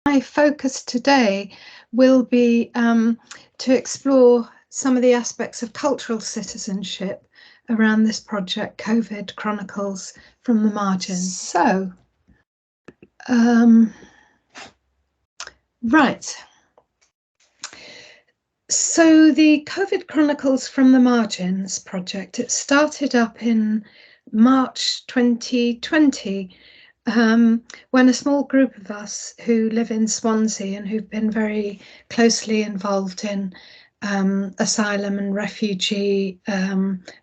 My focus today will be to explore some of the aspects of cultural citizenship around this project, COVID Chronicles from the Margins. So, right. So the COVID Chronicles from the Margins project, it started up in March 2020 when a small group of us who live in Swansea and who've been very closely involved in asylum and refugee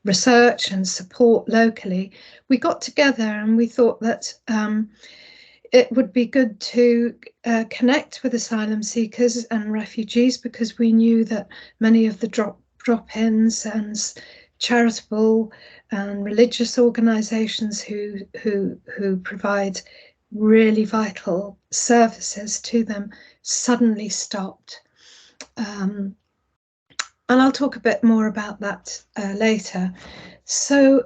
research and support locally, we got together and we thought that it would be good to connect with asylum seekers and refugees, because we knew that many of the drop-ins and charitable and religious organisations who provide really vital services to them suddenly stopped. And I'll talk a bit more about that later. So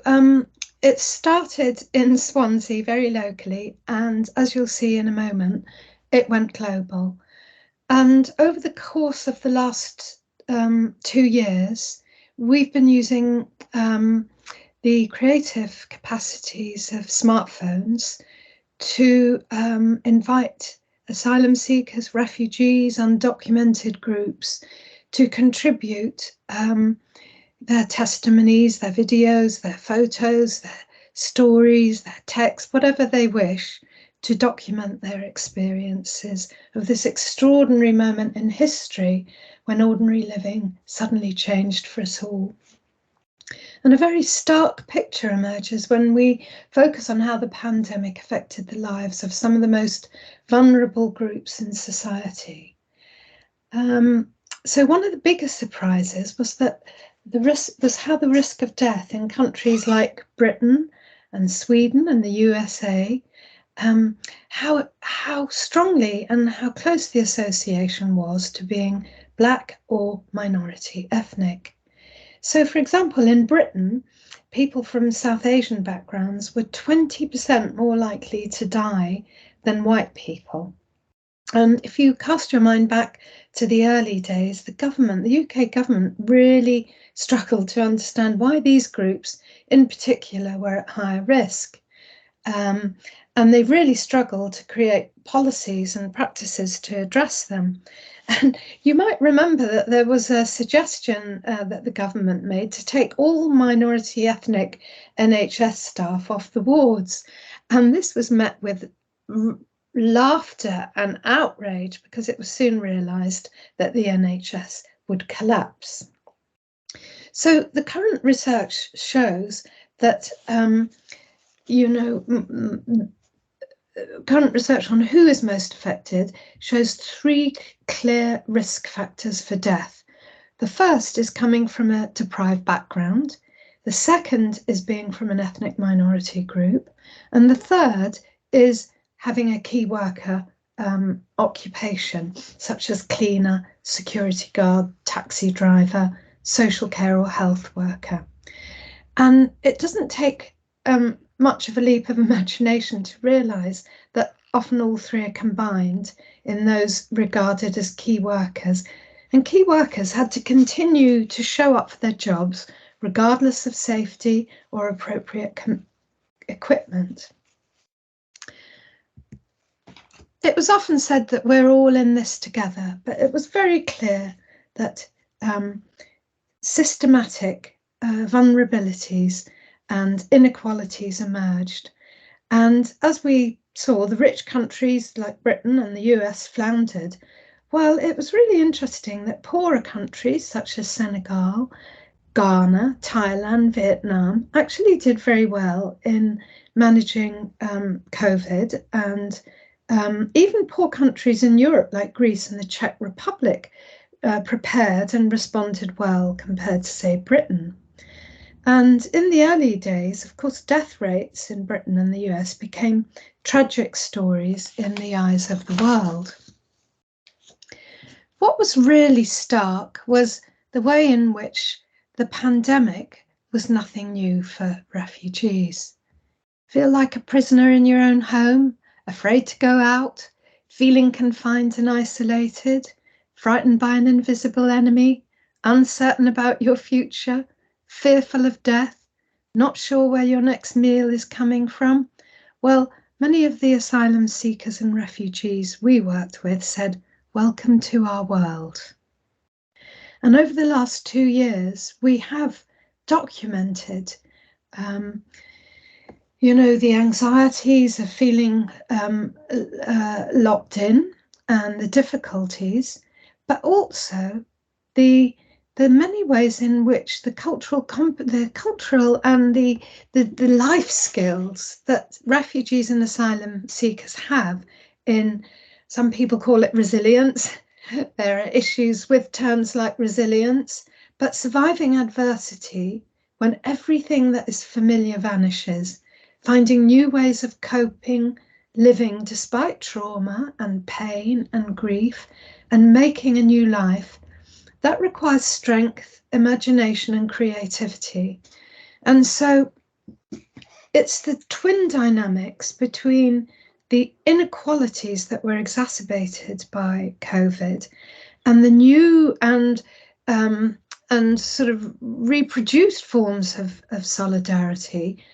it started in Swansea, very locally, and as you'll see in a moment, it went global. And over the course of the last 2 years, we've been using the creative capacities of smartphones to invite asylum seekers, refugees, undocumented groups to contribute their testimonies, their videos, their photos, their stories, their texts, whatever they wish, to document their experiences of this extraordinary moment in history when ordinary living suddenly changed for us all. And a very stark picture emerges when we focus on how the pandemic affected the lives of some of the most vulnerable groups in society. So one of the biggest surprises was that how the risk of death in countries like Britain and Sweden and the USA, how strongly and how close the association was to being Black or minority ethnic. So, for example, in Britain, people from South Asian backgrounds were 20% more likely to die than white people. And if you cast your mind back to the early days, the UK government really struggled to understand why these groups in particular were at higher risk. And they really struggled to create policies and practices to address them. And you might remember that there was a suggestion that the government made to take all minority ethnic NHS staff off the wards. And this was met with laughter and outrage, because it was soon realised that the NHS would collapse. So the current research shows that, current research on who is most affected shows 3 clear risk factors for death. The first is coming from a deprived background. The second is being from an ethnic minority group. And the third is having a key worker occupation, such as cleaner, security guard, taxi driver, social care or health worker. And it doesn't take much of a leap of imagination to realise that often all 3 are combined in those regarded as key workers. And key workers had to continue to show up for their jobs regardless of safety or appropriate equipment. It was often said that we're all in this together, but it was very clear that systematic vulnerabilities and inequalities emerged. And as we saw, the rich countries like Britain and the US floundered. Well, it was really interesting that poorer countries such as Senegal, Ghana, Thailand, Vietnam actually did very well in managing COVID, and even poor countries in Europe like Greece and the Czech Republic prepared and responded well compared to, say, Britain. And in the early days, of course, death rates in Britain and the US became tragic stories in the eyes of the world. What was really stark was the way in which the pandemic was nothing new for refugees. Feel like a prisoner in your own home, afraid to go out, feeling confined and isolated, frightened by an invisible enemy, uncertain about your future, fearful of death, not sure where your next meal is coming from? Well, many of the asylum seekers and refugees we worked with said, "Welcome to our world." And over the last 2 years, we have documented the anxieties of feeling locked in and the difficulties, but also the many ways in which the cultural and the life skills that refugees and asylum seekers have in, some people call it resilience. There are issues with terms like resilience, but surviving adversity when everything that is familiar vanishes, finding new ways of coping, living despite trauma and pain and grief, and making a new life, that requires strength, imagination, and creativity. And so it's the twin dynamics between the inequalities that were exacerbated by COVID and the new and sort of reproduced forms of solidarity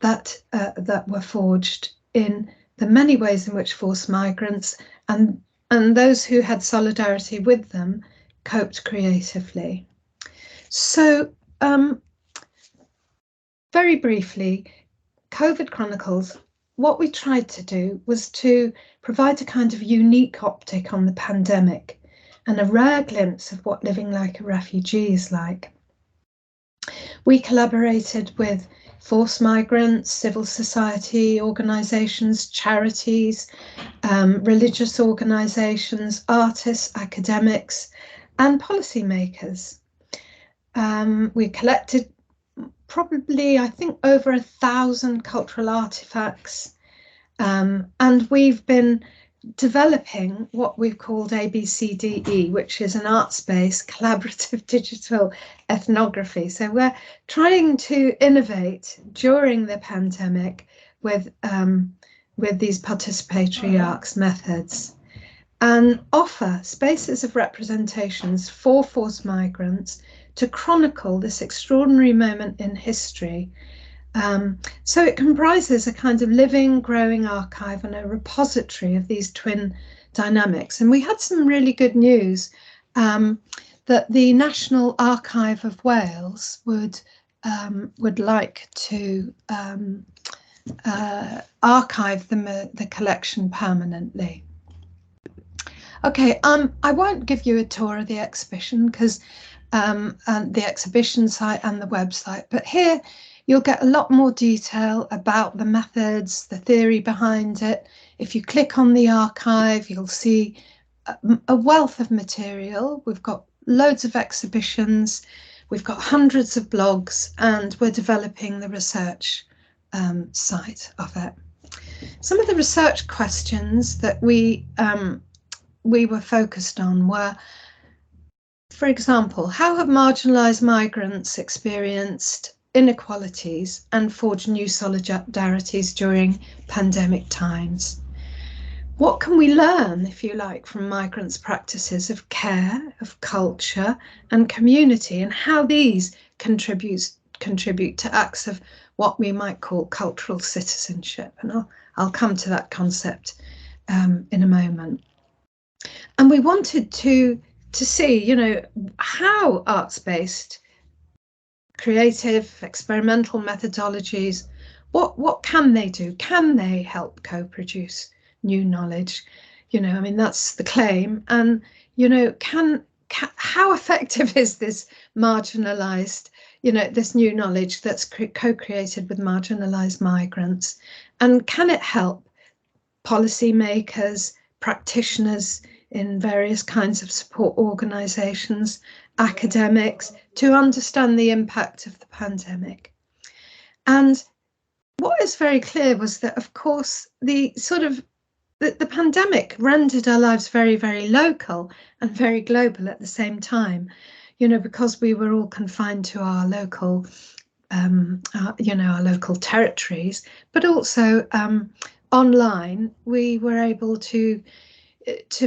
that were forged in the many ways in which forced migrants and those who had solidarity with them coped creatively. So very briefly, COVID Chronicles, what we tried to do was to provide a kind of unique optic on the pandemic and a rare glimpse of what living like a refugee is like. We collaborated with forced migrants, civil society organisations, charities, religious organisations, artists, academics, and policymakers. We collected probably, I think, over 1,000 cultural artifacts, and we've been developing what we've called ABCDE, which is an arts-based collaborative digital ethnography. So we're trying to innovate during the pandemic with these participatory arts methods and offer spaces of representations for forced migrants to chronicle this extraordinary moment in history. So it comprises a kind of living, growing archive and a repository of these twin dynamics. And we had some really good news that the National Archive of Wales would like to archive the collection permanently. Okay, I won't give you a tour of the exhibition because and the exhibition site and the website, but here you'll get a lot more detail about the methods, the theory behind it. If you click on the archive, you'll see a wealth of material. We've got loads of exhibitions, we've got hundreds of blogs, and we're developing the research site of it. Some of the research questions that we were focused on were, for example, how have marginalised migrants experienced inequalities and forged new solidarities during pandemic times? What can we learn, if you like, from migrants' practices of care, of culture and community, and how these contribute to acts of what we might call cultural citizenship? And I'll come to that concept in a moment. And we wanted to see, how arts-based, creative, experimental methodologies, what can they do? Can they help co-produce new knowledge? That's the claim. And, how effective is this marginalised, this new knowledge that's co-created with marginalised migrants? And can it help policymakers, practitioners in various kinds of support organisations, academics, to understand the impact of the pandemic? And what is very clear was that, of course, the pandemic rendered our lives very, very local and very global at the same time, because we were all confined to our local our local territories, but also online, we were able to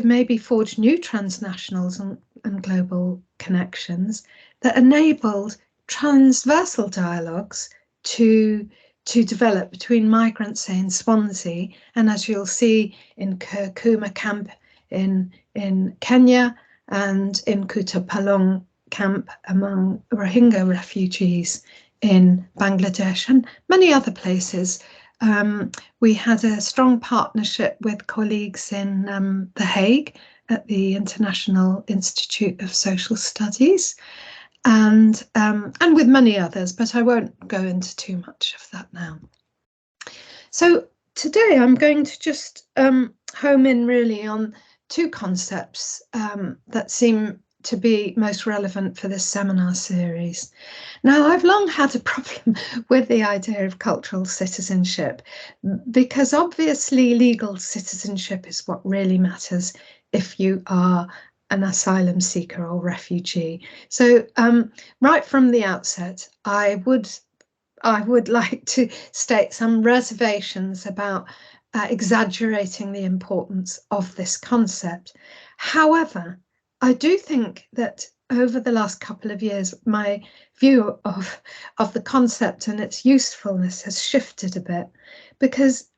maybe forge new transnationals and global connections that enabled transversal dialogues to develop between migrants, say in Swansea, and as you'll see in Kakuma camp in Kenya and in Kutupalong camp among Rohingya refugees in Bangladesh and many other places. We had a strong partnership with colleagues in The Hague at the International Institute of Social Studies, and with many others, but I won't go into too much of that now. So today I'm going to just home in really on two concepts that seem to be most relevant for this seminar series. Now, I've long had a problem with the idea of cultural citizenship because obviously legal citizenship is what really matters if you are an asylum seeker or refugee. So right from the outset, I would like to state some reservations about exaggerating the importance of this concept. However, I do think that over the last couple of years, my view of the concept and its usefulness has shifted a bit, because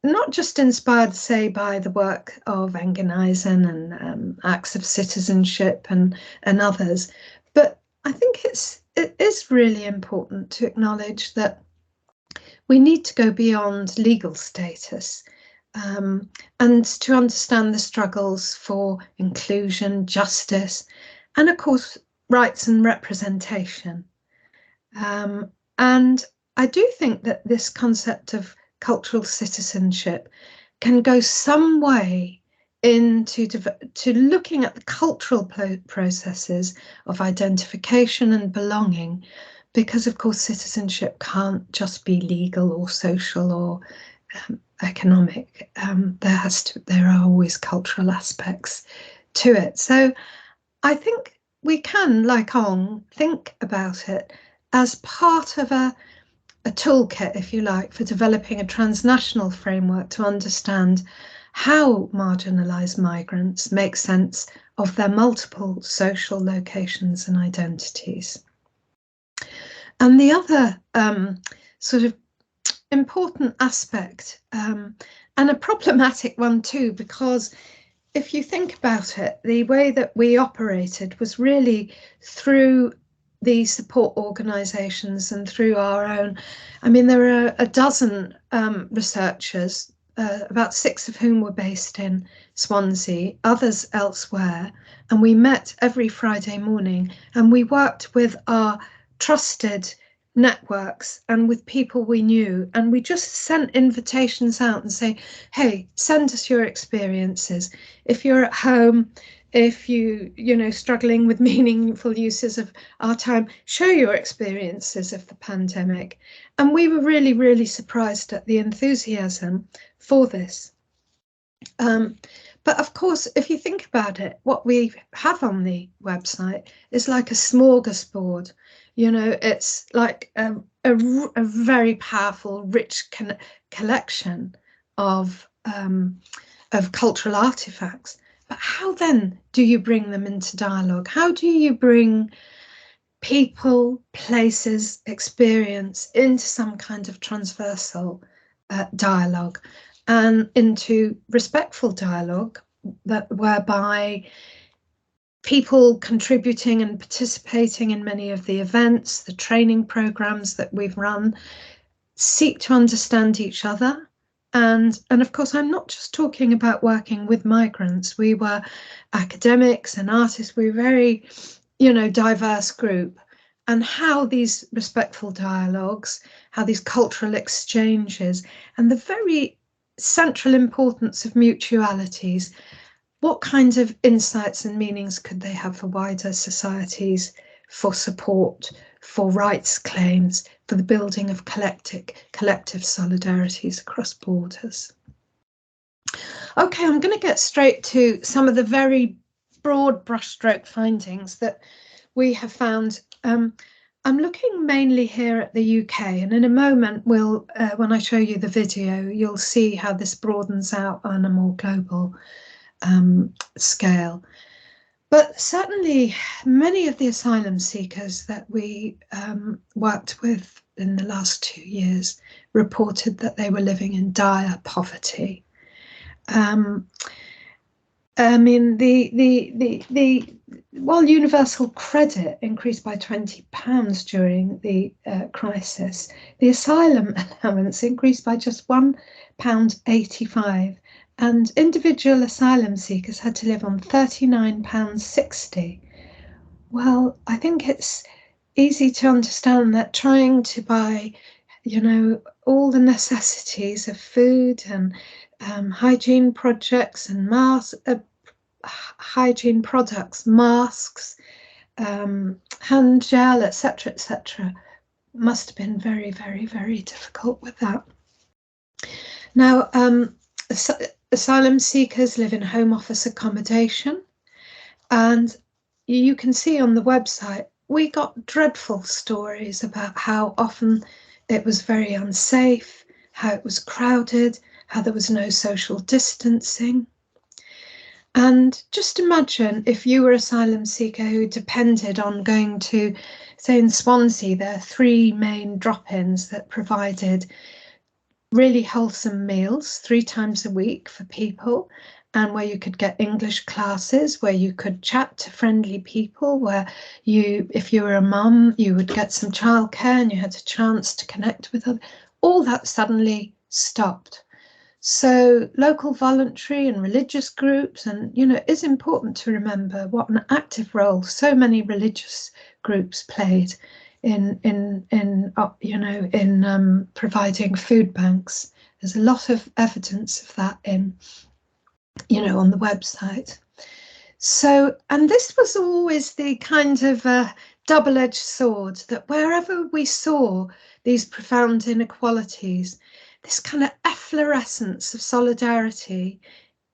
not just inspired, say, by the work of Engin Eisen and Acts of Citizenship and others, but I think it is really important to acknowledge that we need to go beyond legal status and to understand the struggles for inclusion, justice, and of course, rights and representation. And I do think that this concept of cultural citizenship can go some way into looking at the cultural processes of identification and belonging, because of course citizenship can't just be legal or social or economic. There are always cultural aspects to it. So I think we can, like Ong, think about it as part of a toolkit, if you like, for developing a transnational framework to understand how marginalised migrants make sense of their multiple social locations and identities. And the other sort of important aspect, and a problematic one too, because if you think about it, the way that we operated was really through the support organisations and through our own. I mean, there are a dozen researchers, about 6 of whom were based in Swansea, others elsewhere, and we met every Friday morning and we worked with our trusted networks and with people we knew, and we just sent invitations out and say, hey, send us your experiences. If you're at home, if you struggling with meaningful uses of our time, show your experiences of the pandemic. And we were really, really surprised at the enthusiasm for this. But of course, if you think about it, what we have on the website is like a smorgasbord. It's like a very powerful, rich collection of cultural artifacts. But how then do you bring them into dialogue? How do you bring people, places, experience into some kind of transversal dialogue and into respectful dialogue whereby people contributing and participating in many of the events, the training programs that we've run, seek to understand each other. And of course, I'm not just talking about working with migrants. We were academics and artists. We were a very, diverse group. And how these respectful dialogues, how these cultural exchanges, and the very central importance of mutualities, what kinds of insights and meanings could they have for wider societies, for support, for rights claims, for the building of collective solidarities across borders? Okay, I'm going to get straight to some of the very broad brushstroke findings that we have found. I'm looking mainly here at the UK, and in a moment, when I show you the video, you'll see how this broadens out on a more global scale. But certainly, many of the asylum seekers that we worked with in the last 2 years reported that they were living in dire poverty. I mean, while universal credit increased by £20 during the crisis, the asylum allowance increased by just £1.85, and individual asylum seekers had to live on £39.60. Well, I think it's easy to understand that trying to buy, all the necessities of food and hygiene projects and hygiene products, masks, hand gel, etc., must have been very, very, very difficult with that. Now, asylum seekers live in home office accommodation, and you can see on the website we got dreadful stories about how often it was very unsafe, how it was crowded, how there was no social distancing. And just imagine if you were an asylum seeker who depended on going to, say in Swansea, there are 3 main drop-ins that provided really wholesome meals 3 times a week for people, and where you could get English classes, where you could chat to friendly people, where if you were a mum, you would get some childcare and you had a chance to connect with others. All that suddenly stopped. So local voluntary and religious groups, and it's important to remember what an active role so many religious groups played in providing food banks. There's a lot of evidence of that on the website. So, and this was always the kind of double-edged sword, that wherever we saw these profound inequalities, this kind of efflorescence of solidarity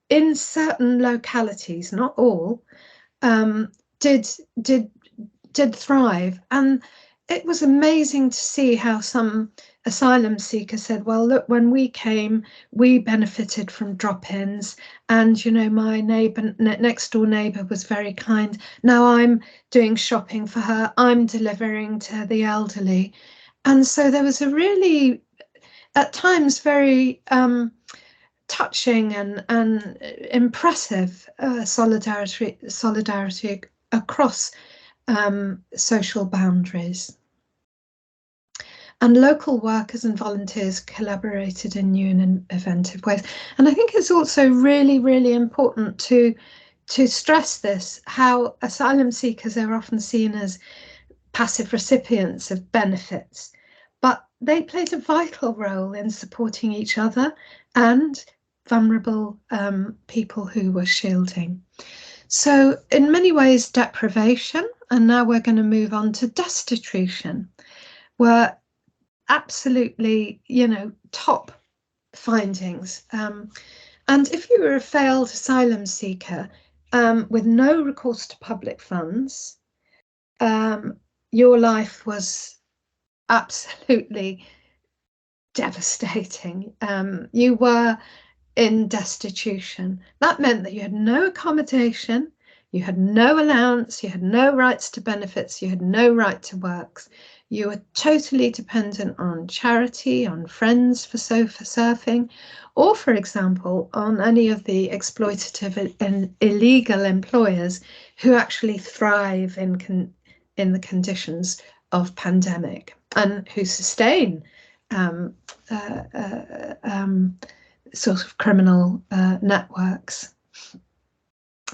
in certain localities, not all, did thrive. And it was amazing to see how some asylum seekers said, well, look, when we came, we benefited from drop-ins, and my next door neighbour was very kind. Now I'm doing shopping for her, I'm delivering to the elderly. And so there was a really, at times, very touching and impressive solidarity across social boundaries. And local workers and volunteers collaborated in new and inventive ways. And I think it's also really, really important to stress this, how asylum seekers are often seen as passive recipients of benefits, but they played a vital role in supporting each other and vulnerable people who were shielding. So in many ways, deprivation, and now we're going to move on to destitution, were absolutely, top findings. And if you were a failed asylum seeker with no recourse to public funds, your life was absolutely devastating. You were in destitution. That meant that you had no accommodation, you had no allowance, you had no rights to benefits, you had no right to works. You were totally dependent on charity, on friends for surfing, or, for example, on any of the exploitative and illegal employers who actually thrive in the conditions of pandemic and who sustain sort of criminal networks.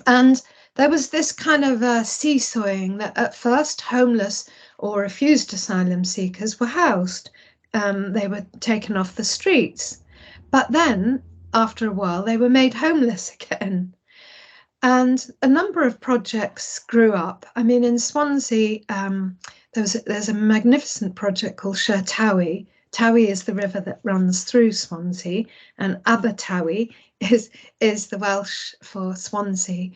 And there was this kind of seesawing that at first homeless or refused asylum seekers were housed. They were taken off the streets, but then after a while they were made homeless again. And a number of projects grew up. I mean, in Swansea, there's a magnificent project called Tawi. Tawi is the river that runs through Swansea, and Abertawe is the Welsh for Swansea.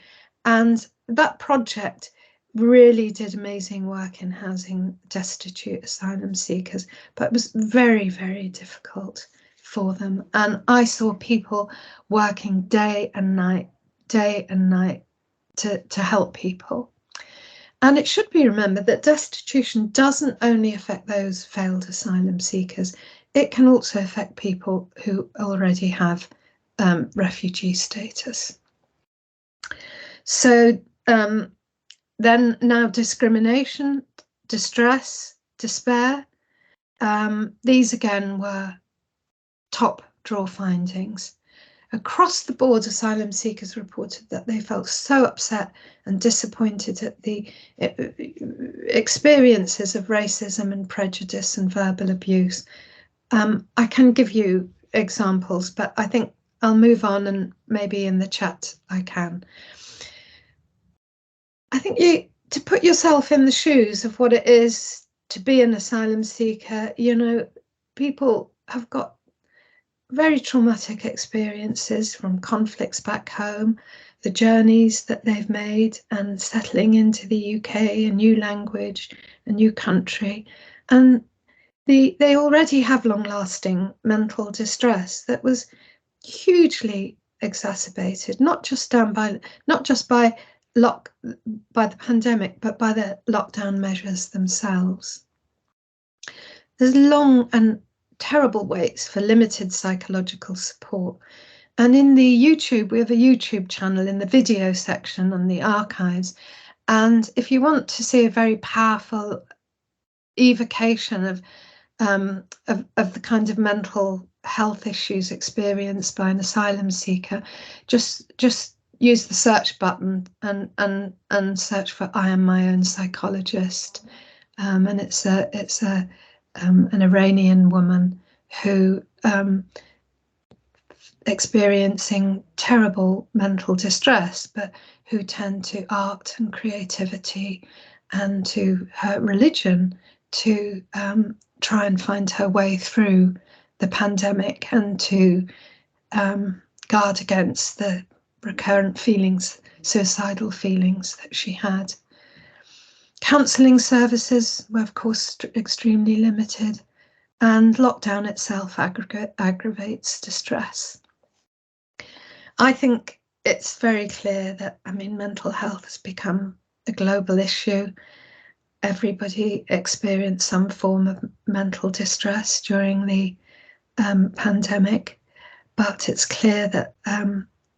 And that project really did amazing work in housing destitute asylum seekers, but it was very, very difficult for them. And I saw people working day and night to help people. And it should be remembered that destitution doesn't only affect those failed asylum seekers, it can also affect people who already have refugee status. So then now discrimination, distress, despair, these again were top draw findings. Across the board, asylum seekers reported that they felt so upset and disappointed at the experiences of racism and prejudice and verbal abuse. I can give you examples, but I think I'll move on, and maybe in the chat I can. I think to put yourself in the shoes of what it is to be an asylum seeker, you know, people have got very traumatic experiences from conflicts back home, the journeys that they've made, and settling into the UK, a new language, a new country. And they already have long-lasting mental distress that was hugely exacerbated, not just by the pandemic, but by the lockdown measures themselves. There's long and terrible waits for limited psychological support. And in the YouTube, we have a YouTube channel in the video section on the archives. And if you want to see a very powerful evocation of the kind of mental health issues experienced by an asylum seeker, just use the search button and search for "I am my own psychologist," and it's an Iranian woman who experiencing terrible mental distress, but who turned to art and creativity and to her religion to try and find her way through the pandemic and to guard against the recurrent feelings, suicidal feelings that she had. Counselling services were, of course, extremely limited, and lockdown itself aggravates distress. I think it's very clear that, I mean, mental health has become a global issue. Everybody experienced some form of mental distress during the pandemic, but it's clear that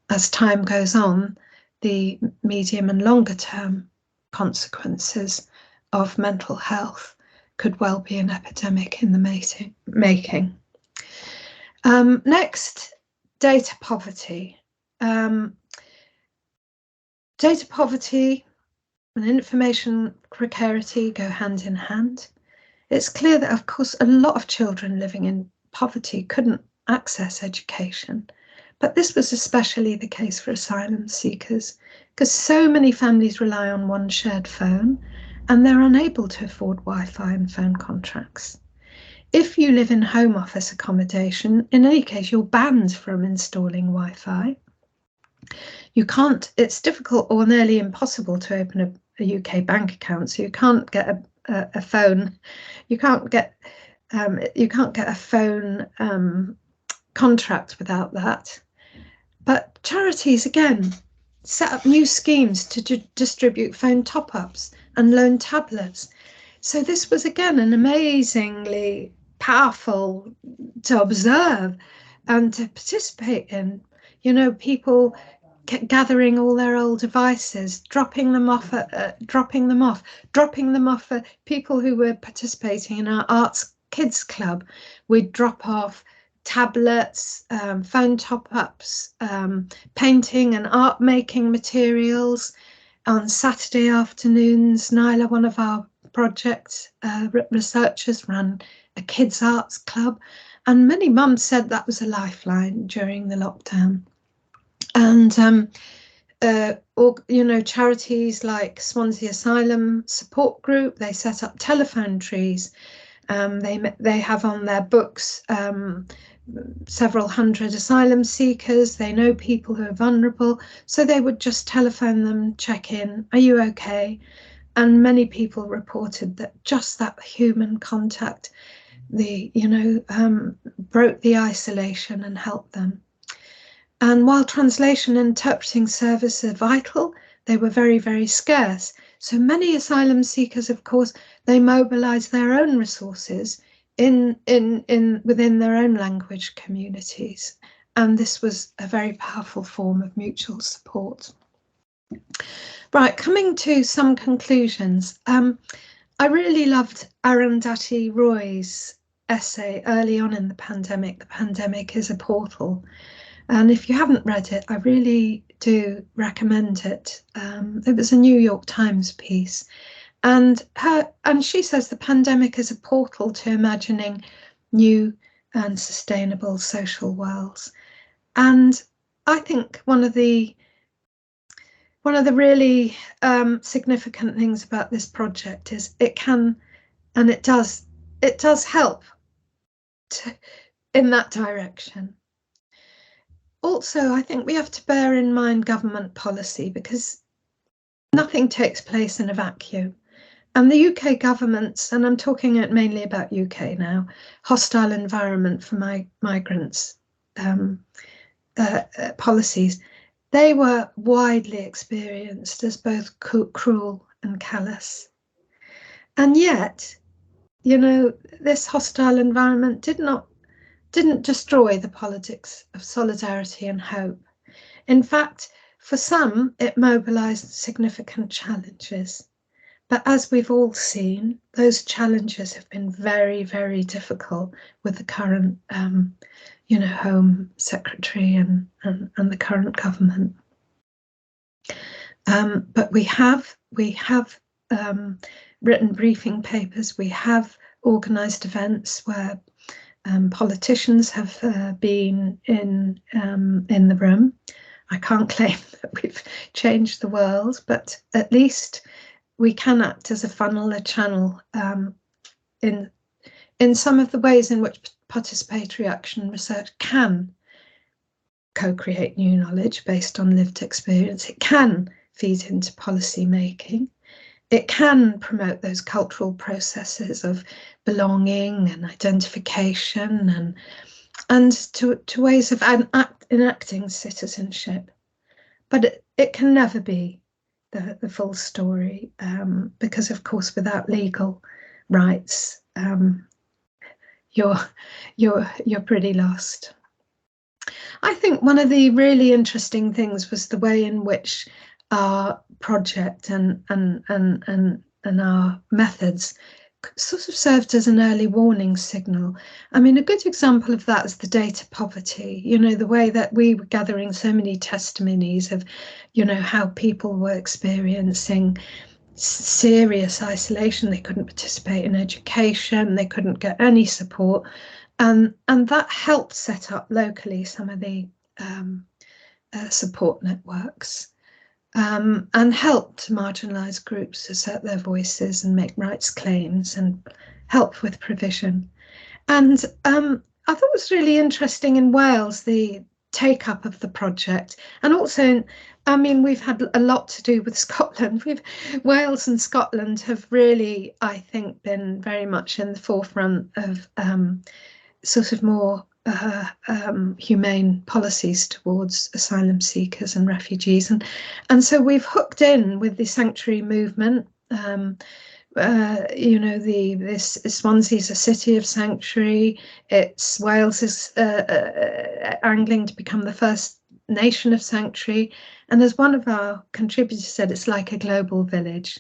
as time goes on, the medium and longer term consequences of mental health could well be an epidemic in the making. Next, data poverty. Data poverty and information precarity go hand in hand. It's clear that, of course, a lot of children living in poverty couldn't access education, but this was especially the case for asylum seekers, because so many families rely on one shared phone and they're unable to afford Wi-Fi and phone contracts. If you live in home office accommodation, in any case, you're banned from installing Wi-Fi. You can't, it's difficult or nearly impossible to open a UK bank account, so you can't get a phone. You can't get a phone contract without that. But charities, again, set up new schemes to distribute phone top-ups and loan tablets. So this was, again, an amazingly powerful to observe and to participate in. You know, people gathering all their old devices, dropping them off at people who were participating in our arts kids club. We'd drop off tablets, phone top-ups, painting and art making materials. On Saturday afternoons, Nyla, one of our project researchers, ran a kids arts club, and many mums said that was a lifeline during the lockdown. And you know, charities like Swansea Asylum Support Group, they set up telephone trees. They have on their books several hundred asylum seekers. They know people who are vulnerable, so they would just telephone them, check in, are you okay? And many people reported that just that human contact, broke the isolation and helped them. And while translation and interpreting services are vital, they were very, very scarce. So many asylum seekers, of course, they mobilise their own resources within their own language communities. And this was a very powerful form of mutual support. Right, coming to some conclusions. I really loved Arundhati Roy's essay early on in the pandemic. The pandemic is a portal. And if you haven't read it, I really do recommend it. It was a New York Times piece. And she says the pandemic is a portal to imagining new and sustainable social worlds. And I think one of the really significant things about this project is it can, and it does help in that direction. Also, I think we have to bear in mind government policy, because nothing takes place in a vacuum. And the UK government's, and I'm talking mainly about UK now, hostile environment for migrants policies, they were widely experienced as both cruel and callous. And yet, this hostile environment didn't destroy the politics of solidarity and hope. In fact, for some, it mobilised significant challenges. But as we've all seen, those challenges have been very, very difficult with the current, Home Secretary and the current government. But we have written briefing papers. We have organised events where politicians have been in the room. I can't claim that we've changed the world, but at least we can act as a funnel, a channel, in some of the ways in which participatory action research can co-create new knowledge based on lived experience. It can feed into policy making. It can promote those cultural processes of belonging and identification and to ways of enacting citizenship. But it can never be the full story, because of course without legal rights you're pretty lost. I think one of the really interesting things was the way in which our project and our methods sort of served as an early warning signal. I mean, a good example of that is the data poverty, the way that we were gathering so many testimonies of, how people were experiencing serious isolation. They couldn't participate in education, they couldn't get any support. And that helped set up locally some of the support networks. And helped marginalised groups assert their voices and make rights claims and help with provision. And I thought it was really interesting in Wales, the take-up of the project. And also, we've had a lot to do with Scotland. Wales and Scotland have really, I think, been very much in the forefront of sort of more humane policies towards asylum seekers and refugees, and so we've hooked in with the sanctuary movement. This Swansea's a city of sanctuary. Wales is angling to become the first nation of sanctuary, and as one of our contributors said, it's like a global village.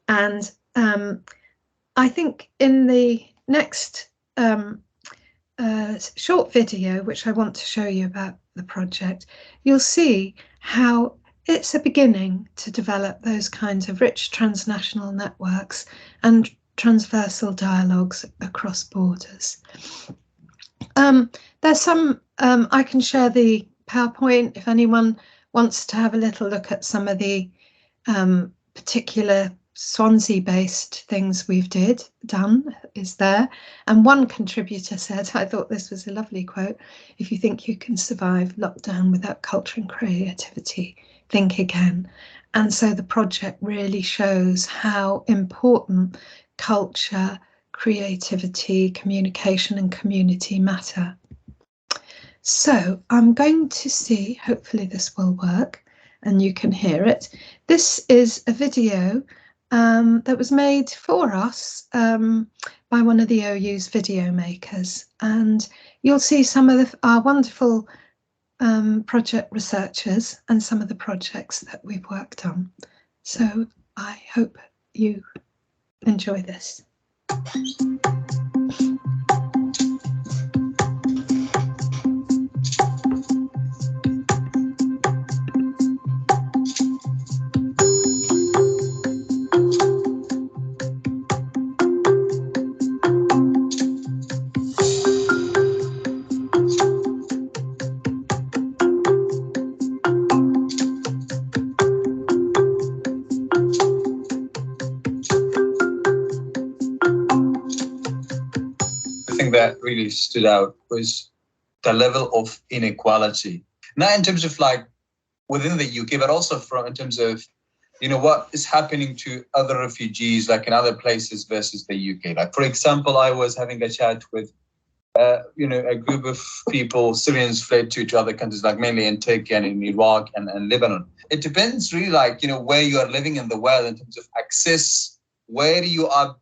And I think in the next short video, which I want to show you about the project, you'll see how it's a beginning to develop those kinds of rich transnational networks and transversal dialogues across borders. There's some, I can share the PowerPoint if anyone wants to have a little look at some of the particular Swansea-based things we've done is there. And one contributor said, I thought this was a lovely quote, "If you think you can survive lockdown without culture and creativity, think again." And so the project really shows how important culture, creativity, communication and community matter. So I'm going to see, hopefully this will work and you can hear it. This is a video that was made for us by one of the OU's video makers, and you'll see some of our wonderful project researchers and some of the projects that we've worked on. So I hope you enjoy this. That really stood out was the level of inequality, not in terms of like within the UK, but also in terms of, what is happening to other refugees, like in other places versus the UK. Like, for example, I was having a chat with, a group of people, Syrians fled to other countries, like mainly in Turkey and in Iraq and Lebanon. It depends really, like, where you are living in the world in terms of access, where you are,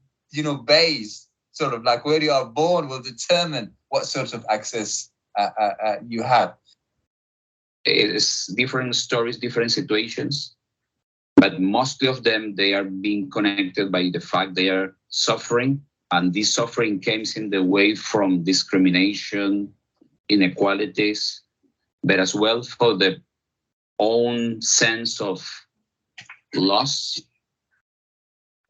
based. Sort of like where you are born will determine what sort of access you have. It is different stories, different situations, but mostly of them, they are being connected by the fact they are suffering. And this suffering comes in the way from discrimination, inequalities, but as well for the own sense of loss.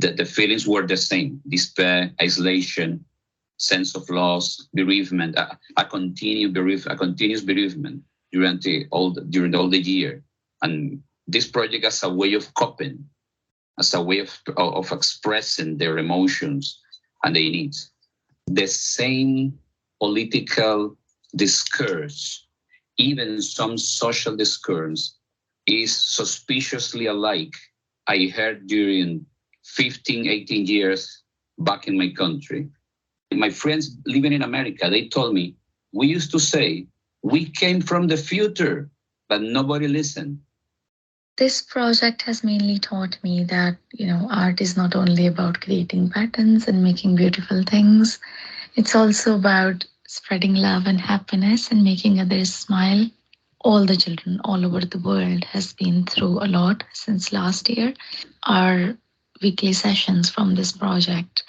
That the feelings were the same: despair, isolation, sense of loss, bereavement, a continuous bereavement during all the year. And this project as a way of coping, as a way of expressing their emotions and their needs. The same political discourse, even some social discourse, is suspiciously alike. I heard during 15, 18 years back in my country. My friends living in America, they told me, we used to say, we came from the future, but nobody listened. This project has mainly taught me that, art is not only about creating patterns and making beautiful things. It's also about spreading love and happiness and making others smile. All the children all over the world has been through a lot since last year. Our weekly sessions from this project,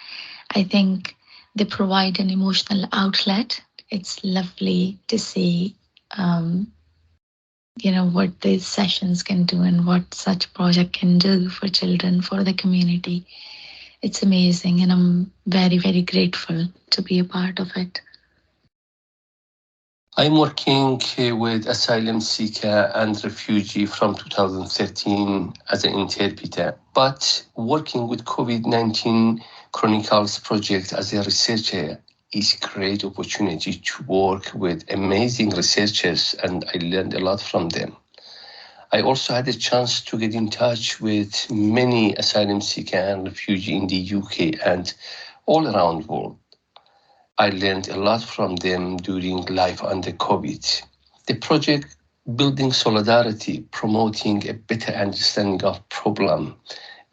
I think they provide an emotional outlet. It's lovely to see, what these sessions can do and what such project can do for children, for the community. It's amazing, and I'm very, very grateful to be a part of it. I'm working with asylum seeker and refugee from 2013 as an interpreter, but working with COVID-19 Chronicles project as a researcher is a great opportunity to work with amazing researchers, and I learned a lot from them. I also had a chance to get in touch with many asylum seeker and refugee in the UK and all around the world. I learned a lot from them during life under COVID. The project Building Solidarity, promoting a better understanding of problem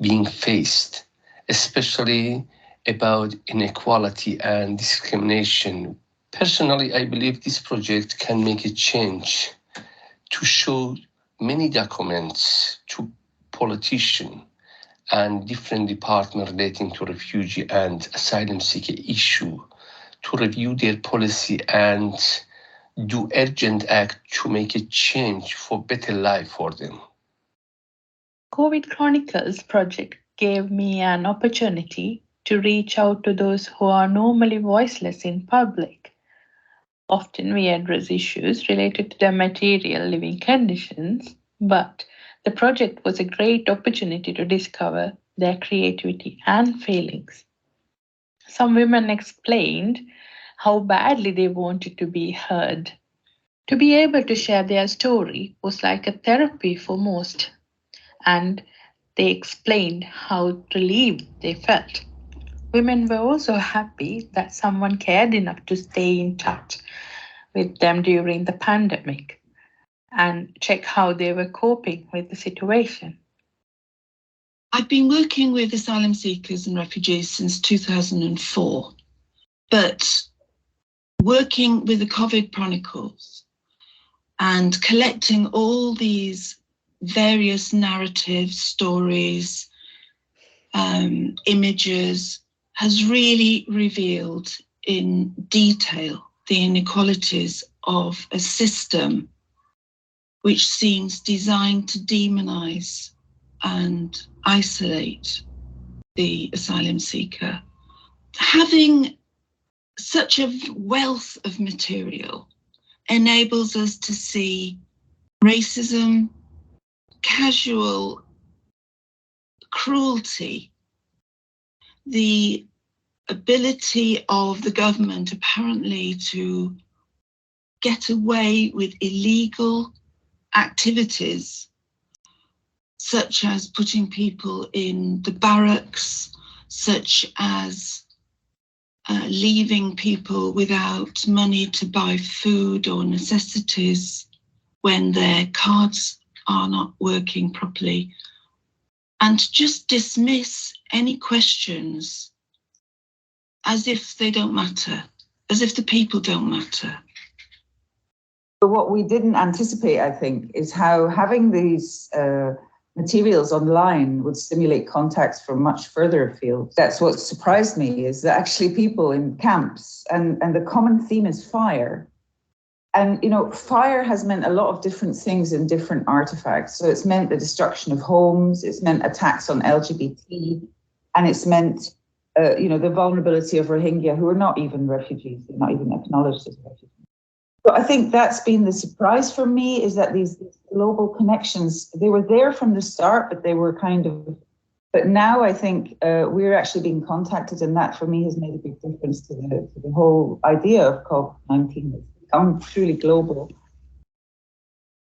being faced, especially about inequality and discrimination. Personally, I believe this project can make a change to show many documents to politicians and different departments relating to refugee and asylum seeker issue, to review their policy and do urgent act to make a change for better life for them. COVID Chronicles project gave me an opportunity to reach out to those who are normally voiceless in public. Often we address issues related to their material living conditions, but the project was a great opportunity to discover their creativity and feelings. Some women explained how badly they wanted to be heard. To be able to share their story was like a therapy for most. and they explained how relieved they felt. Women were also happy that someone cared enough to stay in touch with them during the pandemic and check how they were coping with the situation. I've been working with asylum seekers and refugees since 2004, but working with the COVID Chronicles and collecting all these various narratives, stories, images has really revealed in detail the inequalities of a system which seems designed to demonize and isolate the asylum seeker. Having such a wealth of material enables us to see racism, casual cruelty, the ability of the government apparently to get away with illegal activities, such as putting people in the barracks, such as leaving people without money to buy food or necessities when their cards are not working properly, and to just dismiss any questions as if they don't matter, as if the people don't matter. But what we didn't anticipate, I think, is how having these materials online would stimulate contacts from much further afield. That's what surprised me, is that actually people in camps, and the common theme is fire. And, you know, fire has meant a lot of different things in different artifacts. So it's meant the destruction of homes, it's meant attacks on LGBT, and it's meant, the vulnerability of Rohingya, who are not even refugees, they're not even acknowledged as refugees. So I think that's been the surprise for me, is that these global connections, they were there from the start, but they were but now I think we're actually being contacted, and that for me has made a big difference to the whole idea of COVID-19. It's become truly global.